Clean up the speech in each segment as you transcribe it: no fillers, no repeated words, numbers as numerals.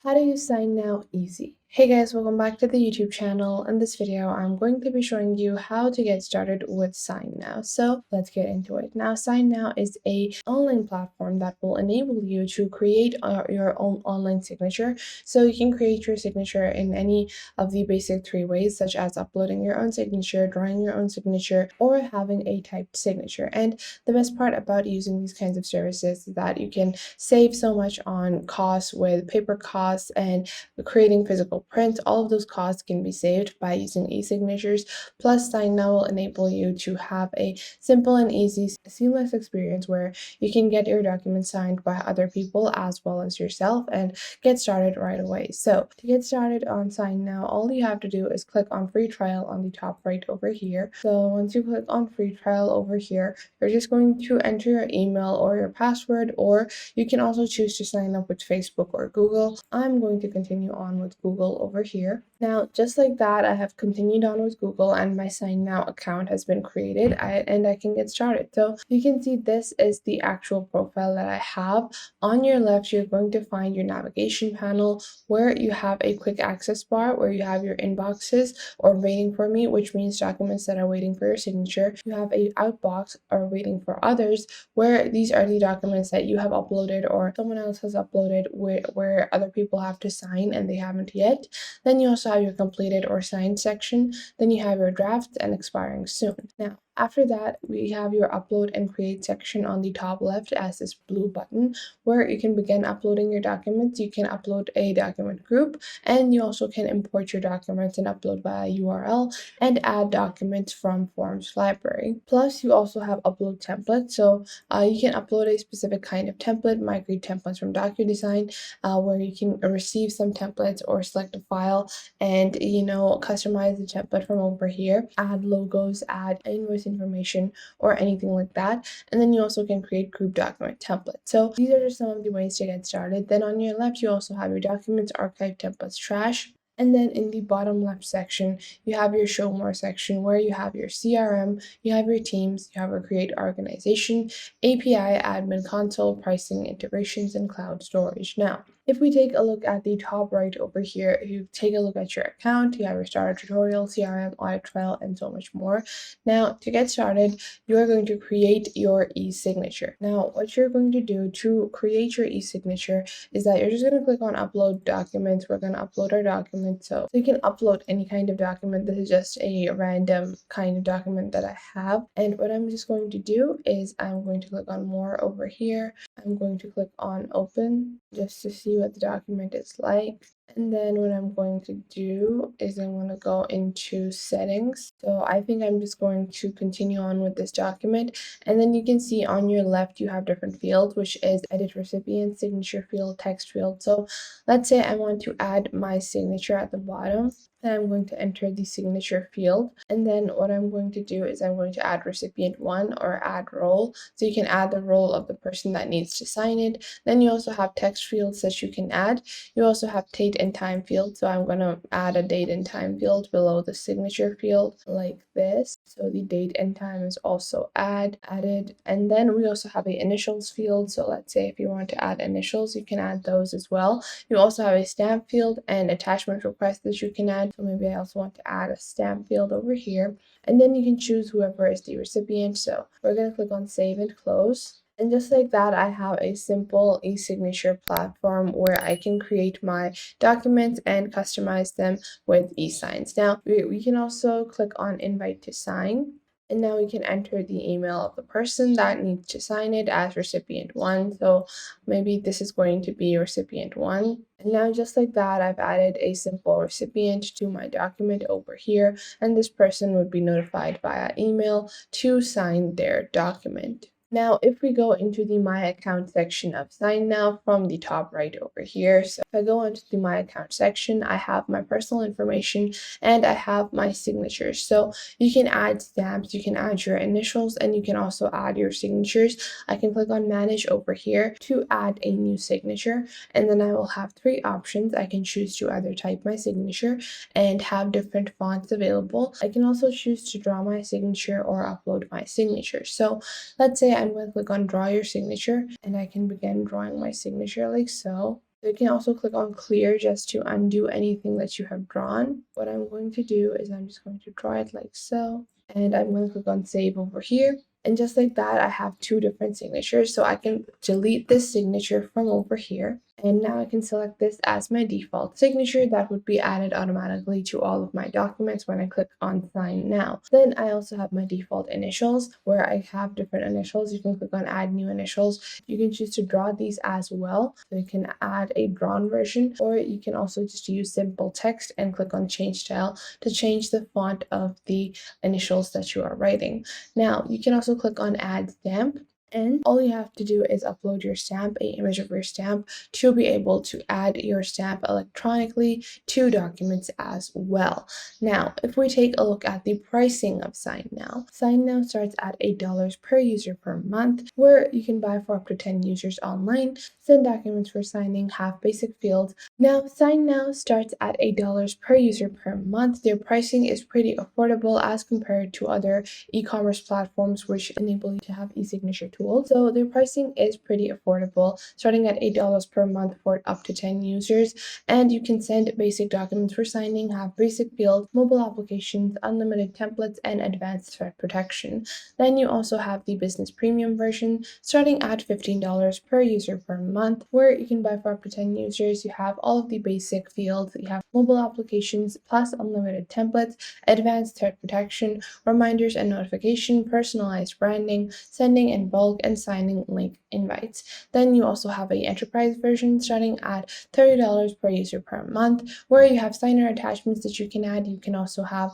How to use SignNow easy. Hey guys, welcome back to the YouTube channel. In this video, I'm going to be showing you how to get started with SignNow. So let's get into it. Now, SignNow is a online platform that will enable you to create your own online signature. So you can create your signature in any of the basic three ways, such as uploading your own signature, drawing your own signature, or having a typed signature. And the best part about using these kinds of services is that you can save so much on costs with paper costs and creating physical prints. All of those costs can be saved by using e-signatures. Plus, SignNow will enable you to have a simple and easy, seamless experience where you can get your documents signed by other people as well as yourself and get started right away. So to get started on SignNow, all you have to do is click on free trial on the top right over here. So once you click on free trial over here, you're just going to enter your email or your password, or you can also choose to sign up with Facebook or Google. I'm going to continue on with Google over here. Now, just like that, I have continued on with Google and my SignNow account has been created and I can get started. So you can see this is the actual profile that I have. On your left, you're going to find your navigation panel where you have a quick access bar where you have your inboxes or waiting for me, which means documents that are waiting for your signature. You have a outbox or waiting for others, where these are the documents that you have uploaded or someone else has uploaded where other people have to sign and they haven't yet. Then you also have your completed or signed section. Then you have your drafts and expiring soon. Now, after that, we have your upload and create section on the top left as this blue button where you can begin uploading your documents. You can upload a document group, and you also can import your documents and upload via URL and add documents from Forms library. Plus, you also have upload templates. So you can upload a specific kind of template, migrate templates from DocuDesign, where you can receive some templates or select a file and customize the template from over here, add logos, add invoice information or anything like that. And then you also can create group document templates. So these are just some of the ways to get started. Then on your left, you also have your documents, archive templates, trash. And then in the bottom left section, you have your show more section where you have your CRM, you have your teams, you have your create organization, API, admin console, pricing, integrations, and cloud storage. Now, if we take a look at the top right over here, if you take a look at your account, you have your starter tutorial, CRM, audit trail, and so much more. Now, to get started, you are going to create your e-signature. Now, what you're going to do to create your e-signature is that you're just going to click on upload documents. We're going to upload our document. So you can upload any kind of document. This is just a random kind of document that I have. And what I'm just going to do is I'm going to click on more over here. I'm going to click on open just to see what the document is like. And then what I'm going to do is I'm going to go into settings. So I think I'm just going to continue on with this document. And then you can see on your left, you have different fields, which is edit recipient, signature field, text field. So let's say I want to add my signature at the bottom. Then I'm going to enter the signature field. And then what I'm going to do is I'm going to add recipient 1 or add role. So you can add the role of the person that needs to sign it. Then you also have text fields that you can add. You also have date and time field. So I'm going to add a date and time field below the signature field like this. So the date and time is also added. And then we also have a initials field. So let's say if you want to add initials, you can add those as well. You also have a stamp field and attachment request that you can add. So maybe I also want to add a stamp field over here. And then you can choose whoever is the recipient. So we're going to click on save and close. And just like that, I have a simple e-signature platform where I can create my documents and customize them with e-signs. Now, we can also click on invite to sign. And now we can enter the email of the person that needs to sign it as recipient 1. So maybe this is going to be recipient 1. And now just like that, I've added a simple recipient to my document over here. And this person would be notified via email to sign their document. Now, if we go into the My Account section of SignNow from the top right over here, so if I go into the My Account section, I have my personal information and I have my signatures. So you can add stamps, you can add your initials, and you can also add your signatures. I can click on Manage over here to add a new signature, and then I will have 3 options. I can choose to either type my signature and have different fonts available. I can also choose to draw my signature or upload my signature. So let's say I'm going to click on draw your signature and I can begin drawing my signature like so. You can also click on clear just to undo anything that you have drawn. What I'm going to do is I'm just going to draw it like so, and I'm going to click on save over here. And just like that, I have two different signatures. So I can delete this signature from over here. And now I can select this as my default signature that would be added automatically to all of my documents when I click on sign now. Then I also have my default initials where I have different initials. You can click on add new initials. You can choose to draw these as well. So you can add a drawn version, or you can also just use simple text and click on change style to change the font of the initials that you are writing. Now you can also click on add stamp, and all you have to do is upload your stamp, an image of your stamp, to be able to add your stamp electronically to documents as well. Now, if we take a look at the pricing of SignNow, SignNow starts at $8 per user per month, where you can buy for up to 10 users online, send documents for signing, have basic fields. Now, SignNow starts at $8 per user per month. Their pricing is pretty affordable as compared to other e-commerce platforms which enable you to have e-signature tools. So their pricing is pretty affordable, starting at $8 per month for up to 10 users. And you can send basic documents for signing, have basic fields, mobile applications, unlimited templates, and advanced threat protection. Then you also have the business premium version, starting at $15 per user per month, where you can buy for up to 10 users. You have all of the basic fields, you have mobile applications plus unlimited templates, advanced threat protection, reminders and notification, personalized branding, sending in bulk, and signing link invites. Then you also have a enterprise version starting at $30 per user per month, where you have signer attachments that you can add. You can also have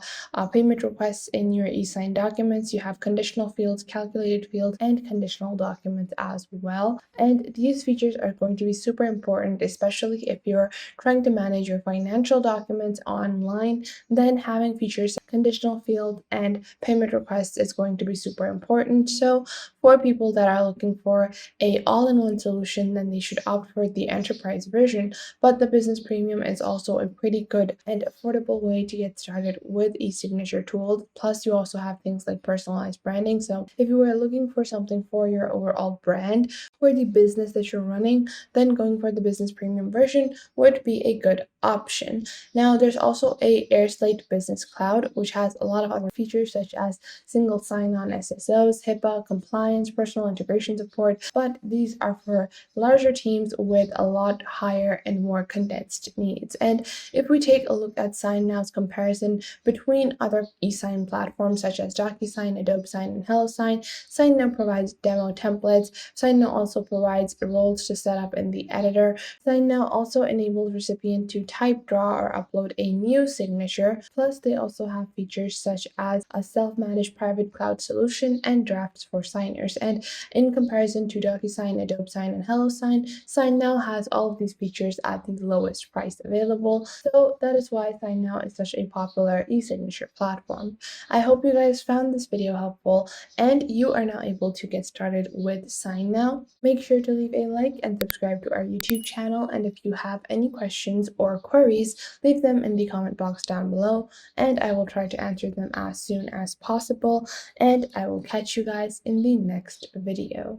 payment requests in your e-sign documents. You have conditional fields, calculated fields, and conditional documents as well. And these features are going to be super important, especially if you're trying to manage your financial documents online. Then having features like conditional field and payment requests is going to be super important. So for people that are looking for a all-in-one solution, then they should opt for the enterprise version. But the business premium is also a pretty good and affordable way to get started with e-signature tools. Plus, you also have things like personalized branding. So if you were looking for something for your overall brand, for the business that you're running, then going for the business premium version would be a good option. Now, there's also a AirSlate Business Cloud, which has a lot of other features such as single sign-on SSOs, HIPAA, compliance, personal integration support, but these are for larger teams with a lot higher and more condensed needs. And if we take a look at SignNow's comparison between other e-sign platforms such as DocuSign, Adobe Sign, and HelloSign, SignNow provides demo templates. SignNow also provides roles to set up in the editor. SignNow also enables recipient to type, draw, or upload a new signature. Plus, they also have features such as a self-managed private cloud solution and drafts for signers. And in comparison to DocuSign, Adobe Sign, and HelloSign, SignNow has all of these features at the lowest price available. So that is why SignNow is such a popular e-signature platform. I hope you guys found this video helpful and you are now able to get started with SignNow. Make sure to leave a like and subscribe to our YouTube channel. And if you have any questions or queries, leave them in the comment box down below and I will try to answer them as soon as possible. And I will catch you guys in the next video.